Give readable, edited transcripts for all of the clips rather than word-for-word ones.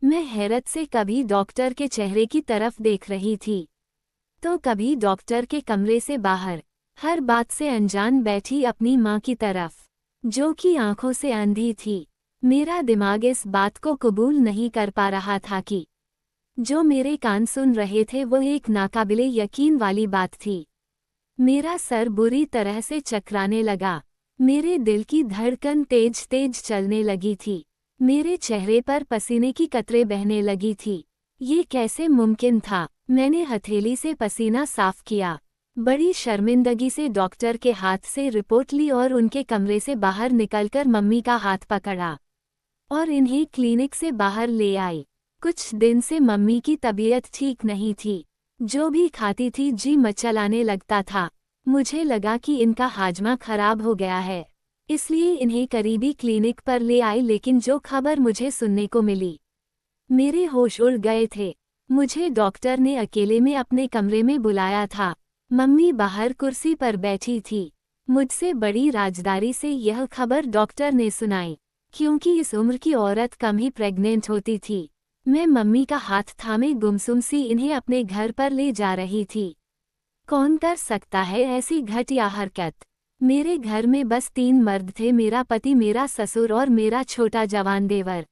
मैं हैरत से कभी डॉक्टर के चेहरे की तरफ देख रही थी, तो कभी डॉक्टर के कमरे से बाहर, हर बात से अनजान बैठी अपनी माँ की तरफ, जो कि आंखों से अंधी थी। मेरा दिमाग इस बात को कबूल नहीं कर पा रहा था कि जो मेरे कान सुन रहे थे वो एक नाकाबिले यकीन वाली बात थी। मेरा सर बुरी तरह से चकराने लगा। मेरे दिल की धड़कन तेज तेज चलने लगी थी। मेरे चेहरे पर पसीने की कतरे बहने लगी थी। ये कैसे मुमकिन था? मैंने हथेली से पसीना साफ किया। बड़ी शर्मिंदगी से डॉक्टर के हाथ से रिपोर्ट ली और उनके कमरे से बाहर निकलकर मम्मी का हाथ पकड़ा और इन्हें क्लिनिक से बाहर ले आई। कुछ दिन से मम्मी की तबीयत ठीक नहीं थी। जो भी खाती थी जी मचलाने लगता था। मुझे लगा कि इनका हाजमा खराब हो गया है, इसलिए इन्हें करीबी क्लिनिक पर ले आई, लेकिन जो खबर मुझे सुनने को मिली, मेरे होश उड़ गए थे। मुझे डॉक्टर ने अकेले में अपने कमरे में बुलाया था। मम्मी बाहर कुर्सी पर बैठी थी। मुझसे बड़ी राजदारी से यह खबर डॉक्टर ने सुनाई, क्योंकि इस उम्र की औरत कम ही प्रेग्नेंट होती थी। मैं मम्मी का हाथ थामे गुमसुम सी इन्हें अपने घर पर ले जा रही थी। कौन कर सकता है ऐसी घटिया हरकत? मेरे घर में बस 3 मर्द थे, मेरा पति, मेरा ससुर और मेरा छोटा जवान देवर।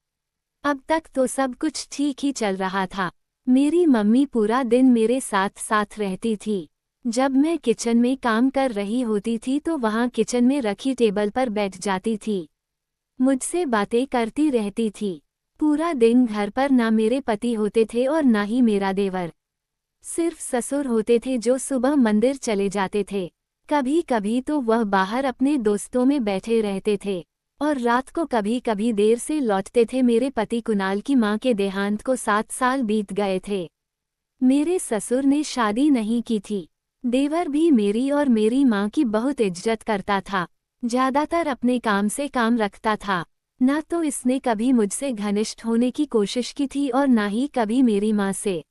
अब तक तो सब कुछ ठीक ही चल रहा था। मेरी मम्मी पूरा दिन मेरे साथ साथ रहती थी। जब मैं किचन में काम कर रही होती थी तो वहाँ किचन में रखी टेबल पर बैठ जाती थी। मुझसे बातें करती रहती थी। पूरा दिन घर पर ना मेरे पति होते थे और ना ही मेरा देवर। सिर्फ ससुर होते थे जो सुबह मंदिर चले जाते थे। कभी कभी तो वह बाहर अपने दोस्तों में बैठे रहते थे और रात को कभी कभी देर से लौटते थे। मेरे पति कुणाल की मां के देहांत को 7 साल बीत गए थे। मेरे ससुर ने शादी नहीं की थी। देवर भी मेरी और मेरी मां की बहुत इज्जत करता था। ज्यादातर अपने काम से काम रखता था। ना तो इसने कभी मुझसे घनिष्ठ होने की कोशिश की थी और ना ही कभी मेरी मां से।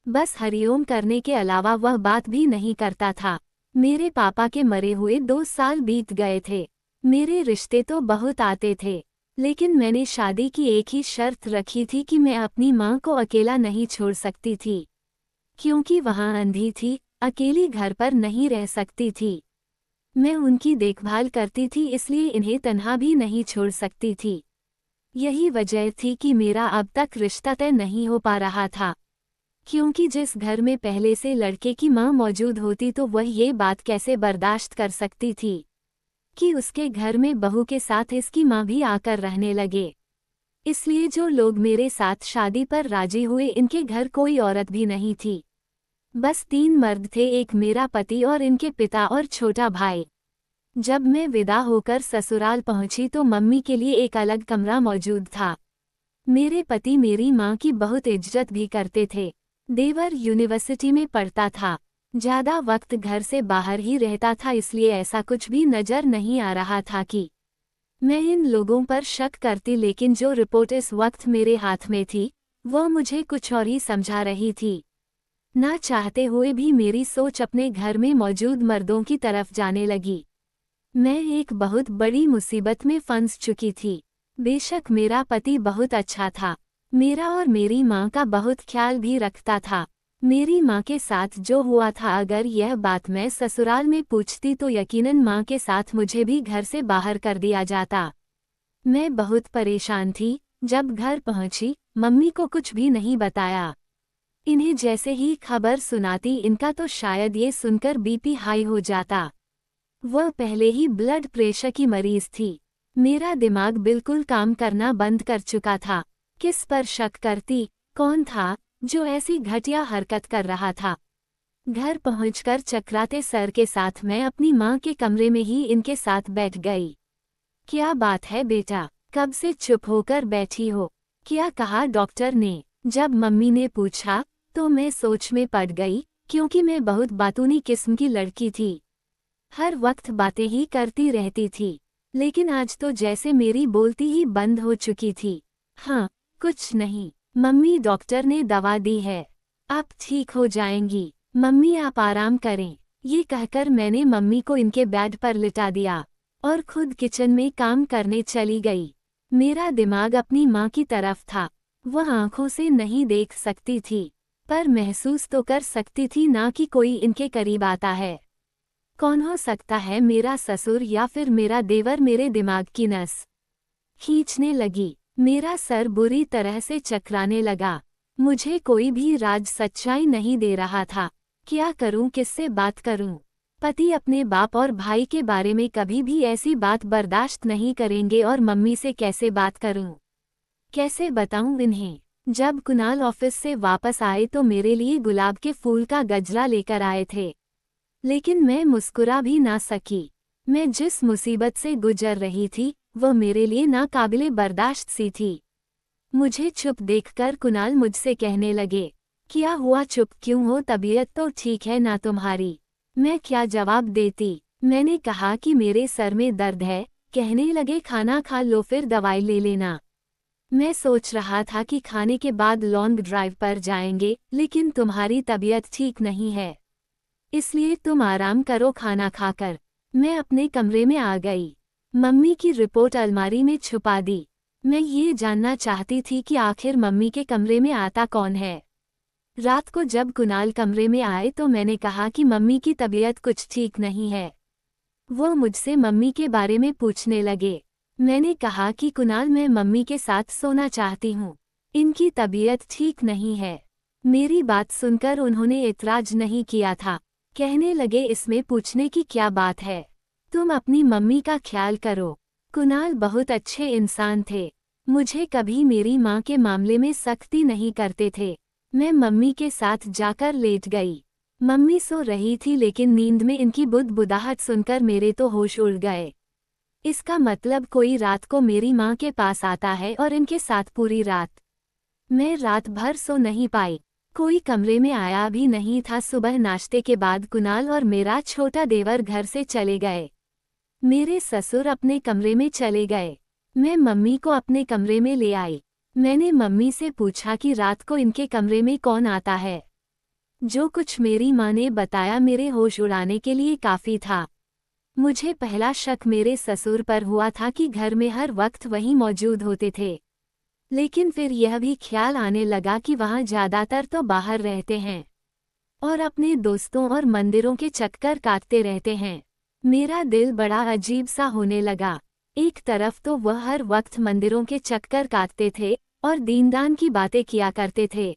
बस हरिओम करने के अलावा वह बात भी नहीं करता था। मेरे पापा के मरे हुए 2 साल बीत गए थे। मेरे रिश्ते तो बहुत आते थे, लेकिन मैंने शादी की एक ही शर्त रखी थी कि मैं अपनी मां को अकेला नहीं छोड़ सकती थी, क्योंकि वहां अंधी थी, अकेली घर पर नहीं रह सकती थी। मैं उनकी देखभाल करती थी, इसलिए इन्हें तन्हा भी नहीं छोड़ सकती थी। यही वजह थी कि मेरा अब तक रिश्ता तय नहीं हो पा रहा था, क्योंकि जिस घर में पहले से लड़के की मां मौजूद होती तो वह ये बात कैसे बर्दाश्त कर सकती थी कि उसके घर में बहू के साथ इसकी मां भी आकर रहने लगे। इसलिए जो लोग मेरे साथ शादी पर राजी हुए, इनके घर कोई औरत भी नहीं थी। बस 3 मर्द थे, एक मेरा पति और इनके पिता और छोटा भाई। जब मैं विदा होकर ससुराल पहुंची तो मम्मी के लिए एक अलग कमरा मौजूद था। मेरे पति मेरी मां की बहुत इज्जत भी करते थे। देवर यूनिवर्सिटी में पढ़ता था, ज्यादा वक्त घर से बाहर ही रहता था, इसलिए ऐसा कुछ भी नजर नहीं आ रहा था कि मैं इन लोगों पर शक करती। लेकिन जो रिपोर्ट इस वक्त मेरे हाथ में थी वह मुझे कुछ और ही समझा रही थी। ना चाहते हुए भी मेरी सोच अपने घर में मौजूद मर्दों की तरफ जाने लगी। मैं एक बहुत बड़ी मुसीबत में फंस चुकी थी। बेशक मेरा पति बहुत अच्छा था, मेरा और मेरी माँ का बहुत ख्याल भी रखता था। मेरी माँ के साथ जो हुआ था, अगर यह बात मैं ससुराल में पूछती तो यकीनन माँ के साथ मुझे भी घर से बाहर कर दिया जाता। मैं बहुत परेशान थी। जब घर पहुंची, मम्मी को कुछ भी नहीं बताया। इन्हें जैसे ही खबर सुनाती, इनका तो शायद ये सुनकर बीपी हाई हो जाता। वह पहले ही ब्लड प्रेशर की मरीज थी। मेरा दिमाग बिल्कुल काम करना बंद कर चुका था। किस पर शक करती? कौन था जो ऐसी घटिया हरकत कर रहा था? घर पहुंचकर चकराते सर के साथ मैं अपनी मां के कमरे में ही इनके साथ बैठ गई। क्या बात है बेटा, कब से चुप होकर बैठी हो? क्या कहा डॉक्टर ने? जब मम्मी ने पूछा तो मैं सोच में पड़ गई, क्योंकि मैं बहुत बातूनी किस्म की लड़की थी। हर वक्त बातें ही करती रहती थी, लेकिन आज तो जैसे मेरी बोलती ही बंद हो चुकी थी। हाँ, कुछ नहीं मम्मी, डॉक्टर ने दवा दी है, आप ठीक हो जाएंगी। मम्मी आप आराम करें। ये कहकर मैंने मम्मी को इनके बेड पर लिटा दिया और खुद किचन में काम करने चली गई। मेरा दिमाग अपनी माँ की तरफ था। वह आंखों से नहीं देख सकती थी, पर महसूस तो कर सकती थी ना कि कोई इनके करीब आता है। कौन हो सकता है, मेरा ससुर या फिर मेरा देवर? मेरे दिमाग की नस खींचने लगी। मेरा सर बुरी तरह से चकराने लगा। मुझे कोई भी राज सच्चाई नहीं दे रहा था। क्या करूं, किससे बात करूं? पति अपने बाप और भाई के बारे में कभी भी ऐसी बात बर्दाश्त नहीं करेंगे, और मम्मी से कैसे बात करूं? कैसे बताऊं इन्हें? जब कुणाल ऑफिस से वापस आए तो मेरे लिए गुलाब के फूल का गजरा लेकर आए थे, लेकिन मैं मुस्कुरा भी ना सकी। मैं जिस मुसीबत से गुजर रही थी वह मेरे लिए नाकाबिले बर्दाश्त सी थी। मुझे चुप देखकर कुणाल मुझसे कहने लगे, क्या हुआ, चुप क्यों हो? तबीयत तो ठीक है ना तुम्हारी? मैं क्या जवाब देती? मैंने कहा कि मेरे सर में दर्द है। कहने लगे, खाना खा लो फिर दवाई ले लेना। मैं सोच रहा था कि खाने के बाद लॉन्ग ड्राइव पर जाएंगे, लेकिन तुम्हारी तबीयत ठीक नहीं है, इसलिए तुम आराम करो खाना खाकर। मैं अपने कमरे में आ गई। मम्मी की रिपोर्ट अलमारी में छुपा दी। मैं ये जानना चाहती थी कि आखिर मम्मी के कमरे में आता कौन है। रात को जब कुणाल कमरे में आए तो मैंने कहा कि मम्मी की तबीयत कुछ ठीक नहीं है। वो मुझसे मम्मी के बारे में पूछने लगे। मैंने कहा कि कुणाल, मैं मम्मी के साथ सोना चाहती हूँ, इनकी तबीयत ठीक नहीं है। मेरी बात सुनकर उन्होंने एतराज नहीं किया था। कहने लगे, इसमें पूछने की क्या बात है, तुम अपनी मम्मी का ख्याल करो। कुणाल बहुत अच्छे इंसान थे, मुझे कभी मेरी माँ के मामले में सख्ती नहीं करते थे। मैं मम्मी के साथ जाकर लेट गई। मम्मी सो रही थी, लेकिन नींद में इनकी बुदबुदाहट सुनकर मेरे तो होश उड़ गए। इसका मतलब कोई रात को मेरी माँ के पास आता है और इनके साथ पूरी रात। मैं रात भर सो नहीं पाई। कोई कमरे में आया भी नहीं था। सुबह नाश्ते के बाद कुणाल और मेरा छोटा देवर घर से चले गए। मेरे ससुर अपने कमरे में चले गए। मैं मम्मी को अपने कमरे में ले आई। मैंने मम्मी से पूछा कि रात को इनके कमरे में कौन आता है। जो कुछ मेरी माँ ने बताया मेरे होश उड़ाने के लिए काफ़ी था। मुझे पहला शक मेरे ससुर पर हुआ था कि घर में हर वक्त वही मौजूद होते थे, लेकिन फिर यह भी ख्याल आने लगा कि वहाँ ज़्यादातर तो बाहर रहते हैं और अपने दोस्तों और मंदिरों के चक्कर काटते रहते हैं। मेरा दिल बड़ा अजीब सा होने लगा। एक तरफ तो वह हर वक्त मंदिरों के चक्कर काटते थे और दीनदान की बातें किया करते थे,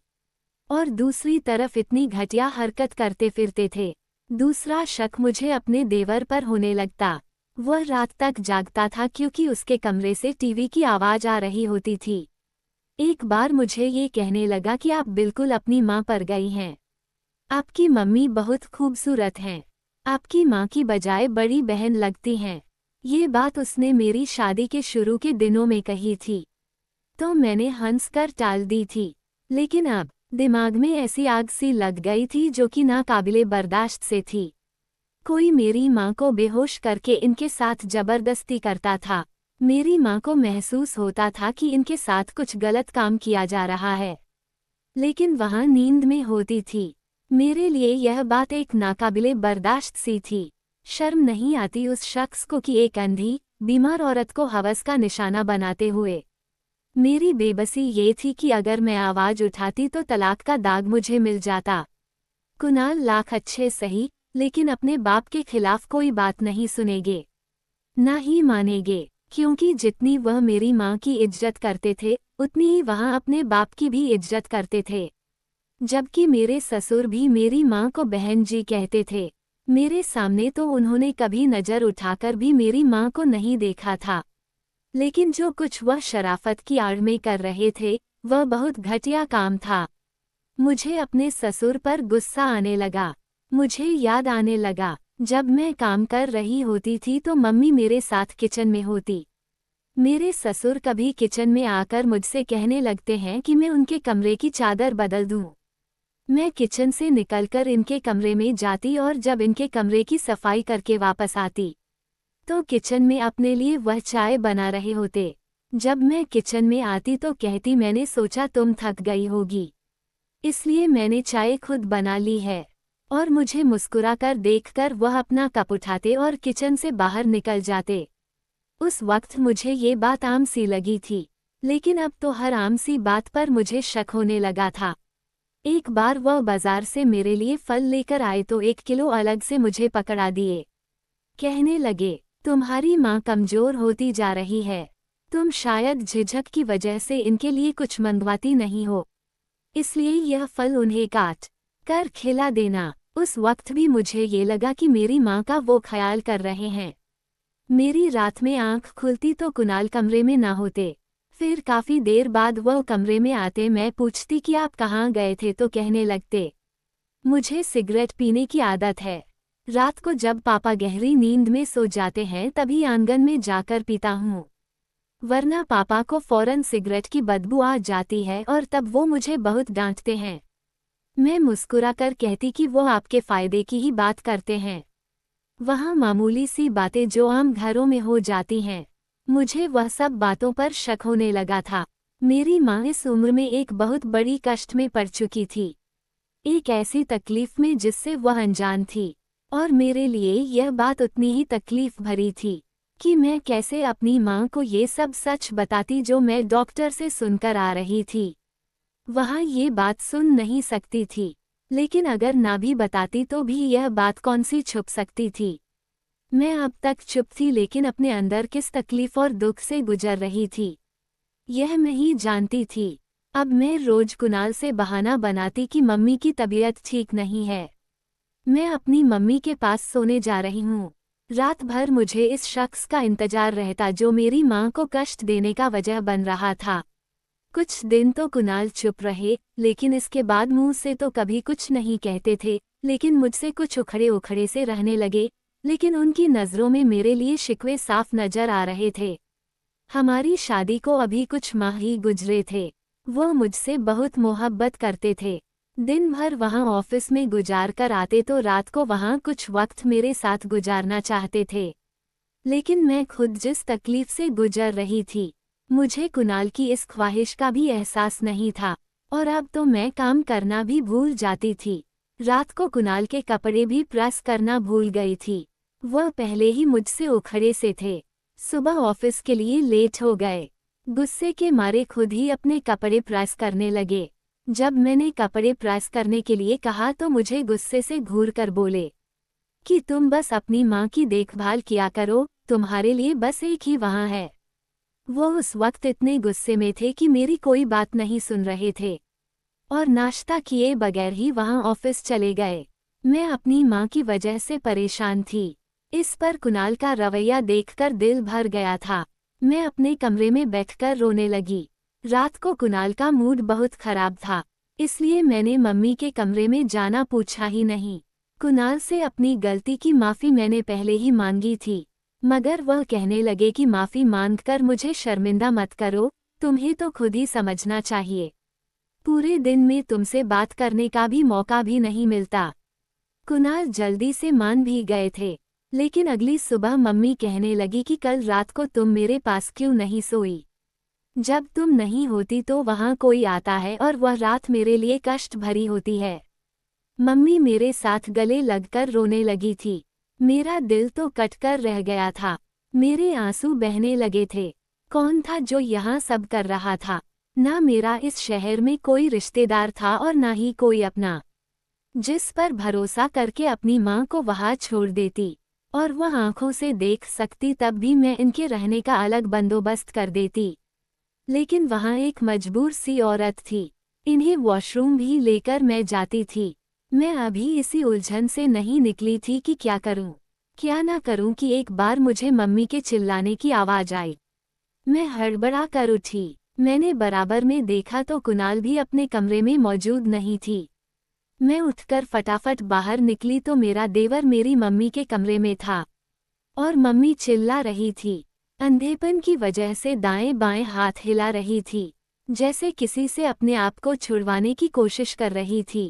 और दूसरी तरफ इतनी घटिया हरकत करते फिरते थे। दूसरा शक मुझे अपने देवर पर होने लगता। वह रात तक जागता था क्योंकि उसके कमरे से टीवी की आवाज़ आ रही होती थी। एक बार मुझे ये कहने लगा कि आप बिल्कुल अपनी माँ पर गई हैं। आपकी मम्मी बहुत खूबसूरत हैं। आपकी माँ की बजाय बड़ी बहन लगती हैं। ये बात उसने मेरी शादी के शुरू के दिनों में कही थी, तो मैंने हंसकर टाल दी थी। लेकिन अब दिमाग में ऐसी आग सी लग गई थी जो कि नाकाबिले बर्दाश्त से थी। कोई मेरी माँ को बेहोश करके इनके साथ जबरदस्ती करता था। मेरी माँ को महसूस होता था कि इनके साथ कुछ गलत काम किया जा रहा है, लेकिन वहाँ नींद में होती थी। मेरे लिए यह बात एक नाकाबिले बर्दाश्त सी थी। शर्म नहीं आती उस शख्स को कि एक अंधी, बीमार औरत को हवस का निशाना बनाते हुए। मेरी बेबसी ये थी कि अगर मैं आवाज़ उठाती तो तलाक का दाग मुझे मिल जाता। कुणाल लाख अच्छे सही, लेकिन अपने बाप के खिलाफ कोई बात नहीं सुनेंगे, ना ही मानेंगे, क्योंकि जितनी वह मेरी माँ की इज्जत करते थे उतनी ही वहाँ अपने बाप की भी इज्जत करते थे। जबकि मेरे ससुर भी मेरी माँ को बहन जी कहते थे। मेरे सामने तो उन्होंने कभी नज़र उठाकर भी मेरी माँ को नहीं देखा था, लेकिन जो कुछ वह शराफत की आड़ में कर रहे थे वह बहुत घटिया काम था। मुझे अपने ससुर पर गुस्सा आने लगा। मुझे याद आने लगा, जब मैं काम कर रही होती थी तो मम्मी मेरे साथ किचन में होती। मेरे ससुर कभी किचन में आकर मुझसे कहने लगते हैं कि मैं उनके कमरे की चादर बदल दूं। मैं किचन से निकलकर इनके कमरे में जाती और जब इनके कमरे की सफाई करके वापस आती तो किचन में अपने लिए वह चाय बना रहे होते। जब मैं किचन में आती तो कहती, मैंने सोचा तुम थक गई होगी, इसलिए मैंने चाय खुद बना ली है। और मुझे मुस्कुराकर देखकर वह अपना कप उठाते और किचन से बाहर निकल जाते। उस वक्त मुझे ये बात आम सी लगी थी। लेकिन अब तो हर आम सी बात पर मुझे शक होने लगा था। एक बार वह बाजार से मेरे लिए फल लेकर आए तो 1 किलो अलग से मुझे पकड़ा दिए। कहने लगे, तुम्हारी माँ कमजोर होती जा रही है। तुम शायद झिझक की वजह से इनके लिए कुछ मंगवाती नहीं हो, इसलिए यह फल उन्हें काट कर खिला देना। उस वक्त भी मुझे ये लगा कि मेरी माँ का वो ख्याल कर रहे हैं। मेरी रात में आंख खुलती तो कुणाल कमरे में ना होते। फिर काफी देर बाद वह कमरे में आते, मैं पूछती कि आप कहाँ गए थे तो कहने लगते, मुझे सिगरेट पीने की आदत है। रात को जब पापा गहरी नींद में सो जाते हैं तभी आंगन में जाकर पीता हूँ, वरना पापा को फौरन सिगरेट की बदबू आ जाती है और तब वो मुझे बहुत डांटते हैं। मैं मुस्कुराकर कहती कि वो आपके फायदे की ही बात करते हैं। वहाँ मामूली सी बातें जो आम घरों में हो जाती हैं। मुझे वह सब बातों पर शक होने लगा था। मेरी माँ इस उम्र में एक बहुत बड़ी कष्ट में पड़ चुकी थी, एक ऐसी तकलीफ में जिससे वह अनजान थी, और मेरे लिए यह बात उतनी ही तकलीफ भरी थी कि मैं कैसे अपनी माँ को ये सब सच बताती जो मैं डॉक्टर से सुनकर आ रही थी। वहाँ ये बात सुन नहीं सकती थी, लेकिन अगर ना भी बताती तो भी यह बात कौन सी छुप सकती थी। मैं अब तक चुप थी, लेकिन अपने अंदर किस तकलीफ और दुख से गुजर रही थी यह मैं ही जानती थी। अब मैं रोज कुणाल से बहाना बनाती कि मम्मी की तबीयत ठीक नहीं है, मैं अपनी मम्मी के पास सोने जा रही हूँ। रात भर मुझे इस शख्स का इंतजार रहता जो मेरी माँ को कष्ट देने का वजह बन रहा था। कुछ दिन तो कुणाल चुप रहे, लेकिन इसके बाद मुंह से तो कभी कुछ नहीं कहते थे, लेकिन मुझसे कुछ उखड़े उखड़े से रहने लगे। लेकिन उनकी नज़रों में मेरे लिए शिकवे साफ नजर आ रहे थे। हमारी शादी को अभी कुछ माह ही गुजरे थे। वो मुझसे बहुत मोहब्बत करते थे। दिन भर वहाँ ऑफिस में गुजार कर आते तो रात को वहाँ कुछ वक्त मेरे साथ गुजारना चाहते थे। लेकिन मैं खुद जिस तकलीफ से गुजर रही थी, मुझे कुणाल की इस ख्वाहिश का भी एहसास नहीं था, और अब तो मैं काम करना भी भूल जाती थी। रात को कुणाल के कपड़े भी प्रेस करना भूल गई थी। वह पहले ही मुझसे उखड़े से थे। सुबह ऑफिस के लिए लेट हो गए। गुस्से के मारे खुद ही अपने कपड़े प्रेस करने लगे। जब मैंने कपड़े प्रेस करने के लिए कहा तो मुझे गुस्से से घूर कर बोले कि तुम बस अपनी माँ की देखभाल किया करो, तुम्हारे लिए बस एक ही वहाँ है। वो उस वक्त इतने गुस्से में थे कि मेरी कोई बात नहीं सुन रहे थे और नाश्ता किए बगैर ही वहाँ ऑफिस चले गए। मैं अपनी माँ की वजह से परेशान थी। इस पर कुणाल का रवैया देखकर दिल भर गया था। मैं अपने कमरे में बैठकर रोने लगी। रात को कुणाल का मूड बहुत खराब था, इसलिए मैंने मम्मी के कमरे में जाना पूछा ही नहीं। कुणाल से अपनी गलती की माफ़ी मैंने पहले ही मांगी थी, मगर वह कहने लगे कि माफ़ी मांगकर मुझे शर्मिंदा मत करो, तुम्हें तो खुद ही समझना चाहिए। पूरे दिन में तुमसे बात करने का भी मौका भी नहीं मिलता। कुणाल जल्दी से मान भी गए थे, लेकिन अगली सुबह मम्मी कहने लगी कि कल रात को तुम मेरे पास क्यों नहीं सोई? जब तुम नहीं होती तो वहाँ कोई आता है और वह रात मेरे लिए कष्ट भरी होती है। मम्मी मेरे साथ गले लगकर रोने लगी थी। मेरा दिल तो कटकर रह गया था। मेरे आंसू बहने लगे थे। कौन था जो यहाँ सब कर रहा था? ना मेरा इस शहर में कोई रिश्तेदार था और ना ही कोई अपना, जिस पर भरोसा करके अपनी माँ को वहाँ छोड़ देती और वह आंखों से देख सकती, तब भी मैं इनके रहने का अलग बंदोबस्त कर देती। लेकिन वहाँ एक मजबूर सी औरत थी। इन्हें वॉशरूम भी लेकर मैं जाती थी। मैं अभी इसी उलझन से नहीं निकली थी कि क्या करूं, क्या ना करूं कि एक बार मुझे मम्मी के चिल्लाने की आवाज़ आई। मैं हड़बड़ा कर उठी। मैंने बराबर में देखा तो कुणाल भी अपने कमरे में मौजूद नहीं थी। मैं उठकर फटाफट बाहर निकली तो मेरा देवर मेरी मम्मी के कमरे में था और मम्मी चिल्ला रही थी। अंधेपन की वजह से दाएं बाएं हाथ हिला रही थी, जैसे किसी से अपने आप को छुड़वाने की कोशिश कर रही थी।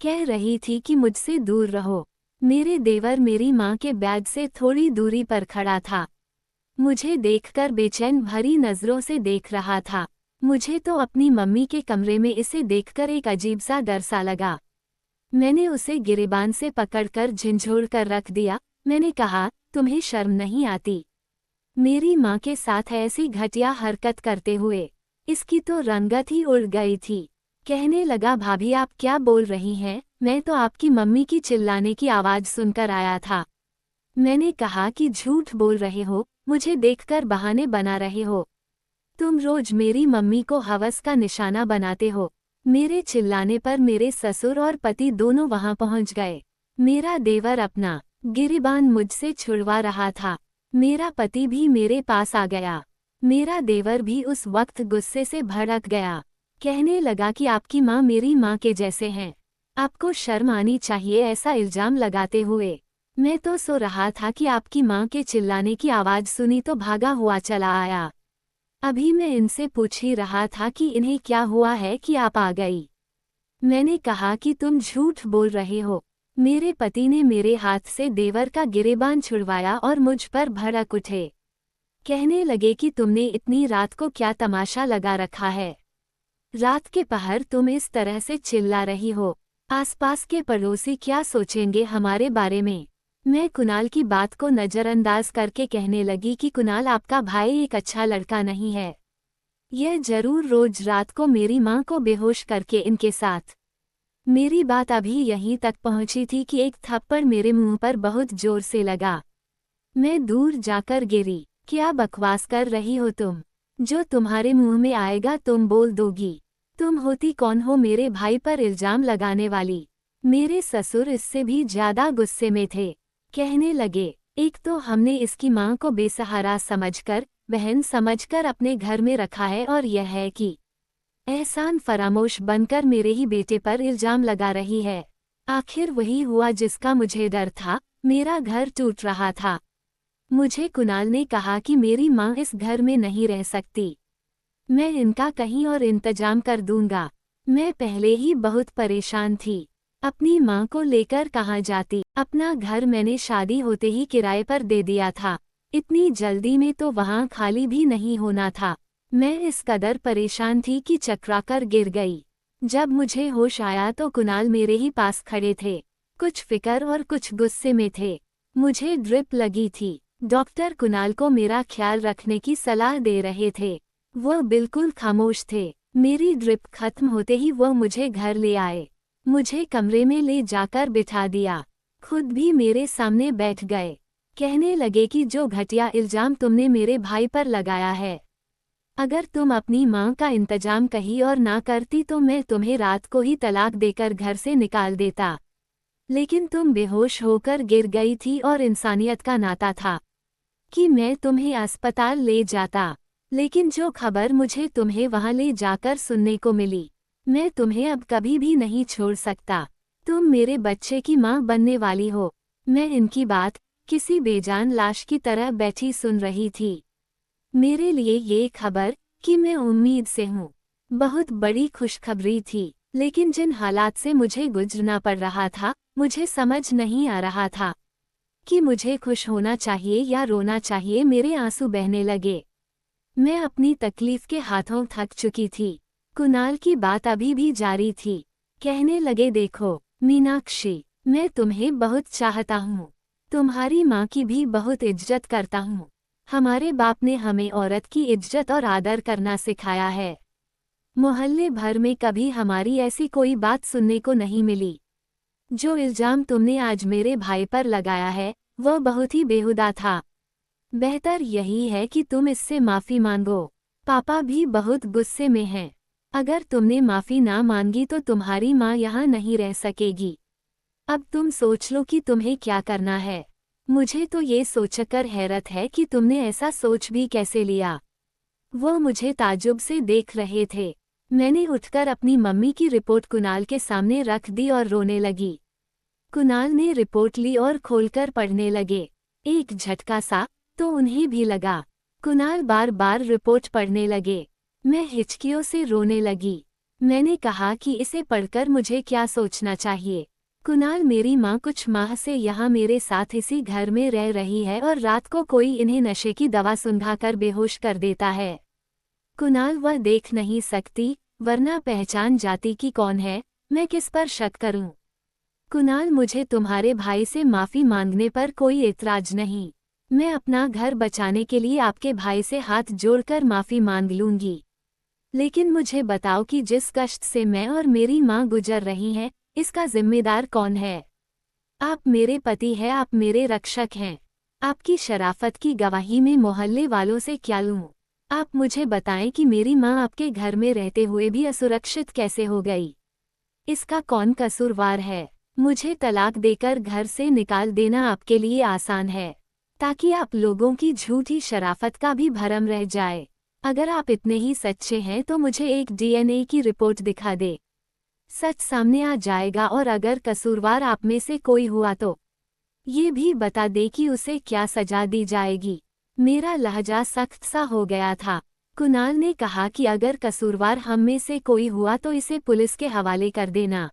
कह रही थी कि मुझसे दूर रहो। मेरे देवर मेरी माँ के बेड से थोड़ी दूरी पर खड़ा था। मुझे देखकर बेचैन भरी नज़रों से देख रहा था। मुझे तो अपनी मम्मी के कमरे में इसे देखकर एक अजीब सा डर सा लगा। मैंने उसे गिरेबान से पकड़कर झिंझोड़ कर रख दिया। मैंने कहा, तुम्हें शर्म नहीं आती? मेरी माँ के साथ ऐसी घटिया हरकत करते हुए इसकी तो रंगत ही उड़ गई थी। कहने लगा, भाभी आप क्या बोल रही हैं, मैं तो आपकी मम्मी की चिल्लाने की आवाज़ सुनकर आया था। मैंने कहा कि झूठ बोल रहे हो, मुझे देखकर बहाने बना रहे हो। तुम रोज मेरी मम्मी को हवस का निशाना बनाते हो। मेरे चिल्लाने पर मेरे ससुर और पति दोनों वहां पहुंच गए। मेरा देवर अपना गिरिबान मुझसे छुड़वा रहा था। मेरा पति भी मेरे पास आ गया। मेरा देवर भी उस वक्त गुस्से से भड़क गया। कहने लगा कि आपकी माँ मेरी माँ के जैसे हैं, आपको शर्म आनी चाहिए ऐसा इल्जाम लगाते हुए। मैं तो सो रहा था कि आपकी माँ के चिल्लाने की आवाज़ सुनी तो भागा हुआ चला आया। अभी मैं इनसे पूछ ही रहा था कि इन्हें क्या हुआ है कि आप आ गई। मैंने कहा कि तुम झूठ बोल रहे हो। मेरे पति ने मेरे हाथ से देवर का गिरेबान छुड़वाया और मुझ पर भड़क उठे। कहने लगे कि तुमने इतनी रात को क्या तमाशा लगा रखा है। रात के पहर तुम इस तरह से चिल्ला रही हो, आसपास के पड़ोसी क्या सोचेंगे हमारे बारे में। मैं कुणाल की बात को नज़रअंदाज करके कहने लगी कि कुणाल आपका भाई एक अच्छा लड़का नहीं है। यह जरूर रोज रात को मेरी माँ को बेहोश करके इनके साथ। मेरी बात अभी यहीं तक पहुंची थी कि एक थप्पड़ मेरे मुंह पर बहुत जोर से लगा। मैं दूर जाकर गिरी। क्या बकवास कर रही हो तुम? जो तुम्हारे मुंह में आएगा तुम बोल दोगी। तुम होती कौन हो मेरे भाई पर इल्जाम लगाने वाली? मेरे ससुर इससे भी ज्यादा गुस्से में थे। कहने लगे, एक तो हमने इसकी माँ को बेसहारा समझकर, बहन समझकर अपने घर में रखा है, और यह है कि एहसान फरामोश बनकर मेरे ही बेटे पर इल्जाम लगा रही है। आखिर वही हुआ जिसका मुझे डर था। मेरा घर टूट रहा था। मुझे कुणाल ने कहा कि मेरी माँ इस घर में नहीं रह सकती, मैं इनका कहीं और इंतजाम कर दूंगा। मैं पहले ही बहुत परेशान थी। अपनी माँ को लेकर कहाँ जाती? अपना घर मैंने शादी होते ही किराए पर दे दिया था। इतनी जल्दी में तो वहाँ खाली भी नहीं होना था। मैं इस कदर परेशान थी कि चकराकर गिर गई। जब मुझे होश आया तो कुणाल मेरे ही पास खड़े थे। कुछ फिक्र और कुछ गुस्से में थे। मुझे ड्रिप लगी थी। डॉक्टर कुणाल को मेरा ख्याल रखने की सलाह दे रहे थे। वह बिल्कुल खामोश थे। मेरी ड्रिप खत्म होते ही वह मुझे घर ले आए। मुझे कमरे में ले जाकर बिठा दिया। खुद भी मेरे सामने बैठ गए। कहने लगे कि जो घटिया इल्जाम तुमने मेरे भाई पर लगाया है, अगर तुम अपनी माँ का इंतजाम कहीं और ना करती तो मैं तुम्हें रात को ही तलाक देकर घर से निकाल देता। लेकिन तुम बेहोश होकर गिर गई थी और इंसानियत का नाता था कि मैं तुम्हें अस्पताल ले जाता। लेकिन जो खबर मुझे तुम्हें वहां ले जाकर सुनने को मिली, मैं तुम्हें अब कभी भी नहीं छोड़ सकता। तुम मेरे बच्चे की माँ बनने वाली हो। मैं इनकी बात किसी बेजान लाश की तरह बैठी सुन रही थी। मेरे लिए ये खबर कि मैं उम्मीद से हूँ बहुत बड़ी खुशखबरी थी। लेकिन जिन हालात से मुझे गुजरना पड़ रहा था, मुझे समझ नहीं आ रहा था कि मुझे खुश होना चाहिए या रोना चाहिए। मेरे आंसू बहने लगे। मैं अपनी तकलीफ के हाथों थक चुकी थी। कुणाल की बात अभी भी जारी थी। कहने लगे, देखो मीनाक्षी, मैं तुम्हें बहुत चाहता हूँ। तुम्हारी माँ की भी बहुत इज्जत करता हूँ। हमारे बाप ने हमें औरत की इज्जत और आदर करना सिखाया है। मोहल्ले भर में कभी हमारी ऐसी कोई बात सुनने को नहीं मिली। जो इल्जाम तुमने आज मेरे भाई पर लगाया है वह बहुत ही बेहुदा था। बेहतर यही है कि तुम इससे माफ़ी मांगो। पापा भी बहुत गुस्से में हैं। अगर तुमने माफ़ी ना मांगी तो तुम्हारी माँ यहाँ नहीं रह सकेगी। अब तुम सोच लो कि तुम्हें क्या करना है। मुझे तो ये सोचकर हैरत है कि तुमने ऐसा सोच भी कैसे लिया। वो मुझे ताज्जुब से देख रहे थे। मैंने उठकर अपनी मम्मी की रिपोर्ट कुणाल के सामने रख दी और रोने लगी। कुणाल ने रिपोर्ट ली और खोलकर पढ़ने लगे। एक झटका सा तो उन्हें भी लगा। कुणाल बार बार रिपोर्ट पढ़ने लगे। मैं हिचकियों से रोने लगी। मैंने कहा कि इसे पढ़कर मुझे क्या सोचना चाहिए। कुणाल, मेरी माँ कुछ माह से यहाँ मेरे साथ इसी घर में रह रही है और रात को कोई इन्हें नशे की दवा सुंघाकर बेहोश कर देता है। कुणाल, वह देख नहीं सकती, वरना पहचान जाती कि कौन है। मैं किस पर शक करूं? कुणाल, मुझे तुम्हारे भाई से माफ़ी मांगने पर कोई एतराज नहीं। मैं अपना घर बचाने के लिए आपके भाई से हाथ जोड़कर माफ़ी मांग लूंगी। लेकिन मुझे बताओ कि जिस कष्ट से मैं और मेरी माँ गुजर रही हैं, इसका जिम्मेदार कौन है? आप मेरे पति हैं, आप मेरे रक्षक हैं। आपकी शराफत की गवाही में मोहल्ले वालों से क्या लूं? आप मुझे बताएं कि मेरी माँ आपके घर में रहते हुए भी असुरक्षित कैसे हो गई? इसका कौन कसूरवार है? मुझे तलाक देकर घर से निकाल देना आपके लिए आसान है, ताकि आप लोगों की झूठी शराफत का भी भरम रह जाए। अगर आप इतने ही सच्चे हैं तो मुझे एक डीएनए की रिपोर्ट दिखा दे। सच सामने आ जाएगा और अगर कसूरवार आप में से कोई हुआ तो ये भी बता दे कि उसे क्या सजा दी जाएगी। मेरा लहजा सख्त सा हो गया था। कुणाल ने कहा कि अगर कसूरवार हम में से कोई हुआ तो इसे पुलिस के हवाले कर देना।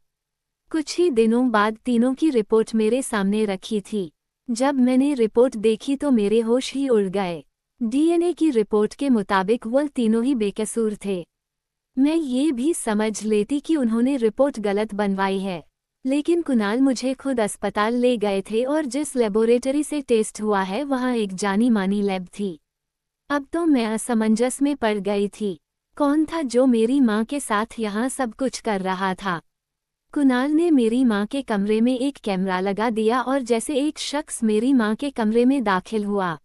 कुछ ही दिनों बाद तीनों की रिपोर्ट मेरे सामने रखी थी। जब मैंने रिपोर्ट देखी तो मेरे होश ही उड़ गए। डीएनए की रिपोर्ट के मुताबिक वो तीनों ही बेकसूर थे। मैं ये भी समझ लेती कि उन्होंने रिपोर्ट गलत बनवाई है, लेकिन कुणाल मुझे खुद अस्पताल ले गए थे और जिस लेबोरेटरी से टेस्ट हुआ है वहाँ एक जानी मानी लैब थी। अब तो मैं असमंजस में पड़ गई थी। कौन था जो मेरी माँ के साथ यहाँ सब कुछ कर रहा था? कुणाल ने मेरी माँ के कमरे में एक कैमरा लगा दिया और जैसे एक शख्स मेरी माँ के कमरे में दाखिल हुआ,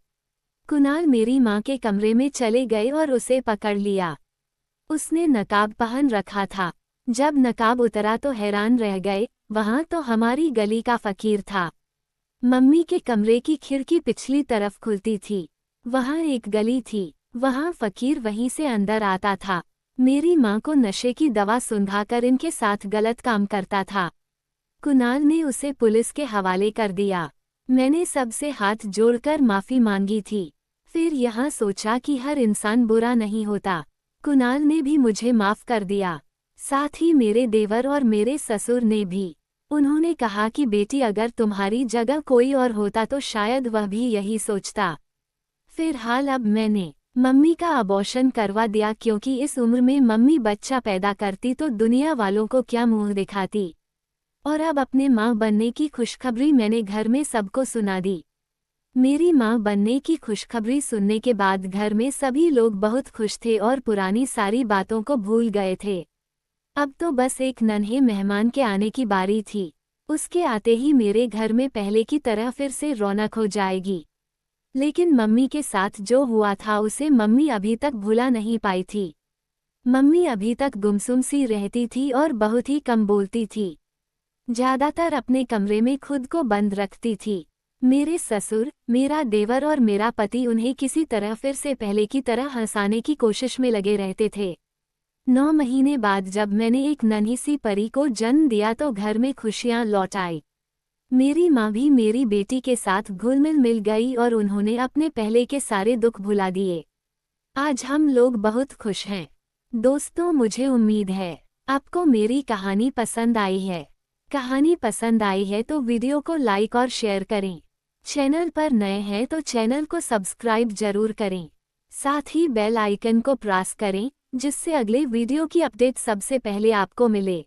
कुणाल मेरी माँ के कमरे में चले गए और उसे पकड़ लिया। उसने नकाब पहन रखा था। जब नकाब उतरा तो हैरान रह गए, वहां तो हमारी गली का फकीर था। मम्मी के कमरे की खिड़की पिछली तरफ खुलती थी। वहां एक गली थी, वहां फकीर वहीं से अंदर आता था। मेरी माँ को नशे की दवा सुंघाकर इनके साथ गलत काम करता था। कुणाल ने उसे पुलिस के हवाले कर दिया। मैंने सबसे हाथ जोड़कर माफ़ी मांगी थी। फिर यहाँ सोचा कि हर इंसान बुरा नहीं होता। कुणाल ने भी मुझे माफ़ कर दिया, साथ ही मेरे देवर और मेरे ससुर ने भी। उन्होंने कहा कि बेटी अगर तुम्हारी जगह कोई और होता तो शायद वह भी यही सोचता। फिलहाल अब मैंने मम्मी का अबॉर्शन करवा दिया, क्योंकि इस उम्र में मम्मी बच्चा पैदा करती तो दुनिया वालों को क्या मुंह दिखाती। और अब अपने माँ बनने की खुशखबरी मैंने घर में सबको सुना दी। मेरी माँ बनने की खुशखबरी सुनने के बाद घर में सभी लोग बहुत खुश थे और पुरानी सारी बातों को भूल गए थे। अब तो बस एक नन्हे मेहमान के आने की बारी थी। उसके आते ही मेरे घर में पहले की तरह फिर से रौनक हो जाएगी। लेकिन मम्मी के साथ जो हुआ था उसे मम्मी अभी तक भुला नहीं पाई थी। मम्मी अभी तक गुमसुम सी रहती थी और बहुत ही कम बोलती थी। ज्यादातर अपने कमरे में खुद को बंद रखती थी। मेरे ससुर, मेरा देवर और मेरा पति उन्हें किसी तरह फिर से पहले की तरह हंसाने की कोशिश में लगे रहते थे। 9 महीने बाद जब मैंने एक नन्ही सी परी को जन्म दिया तो घर में खुशियां लौट आई। मेरी माँ भी मेरी बेटी के साथ घुल मिल गई और उन्होंने अपने पहले के सारे दुख भुला दिए। आज हम लोग बहुत खुश हैं। दोस्तों, मुझे उम्मीद है आपको मेरी कहानी पसंद आई है। कहानी पसंद आई है तो वीडियो को लाइक और शेयर करें। चैनल पर नए हैं तो चैनल को सब्सक्राइब जरूर करें। साथ ही बेल आइकन को प्रेस करें, जिससे अगले वीडियो की अपडेट सबसे पहले आपको मिले।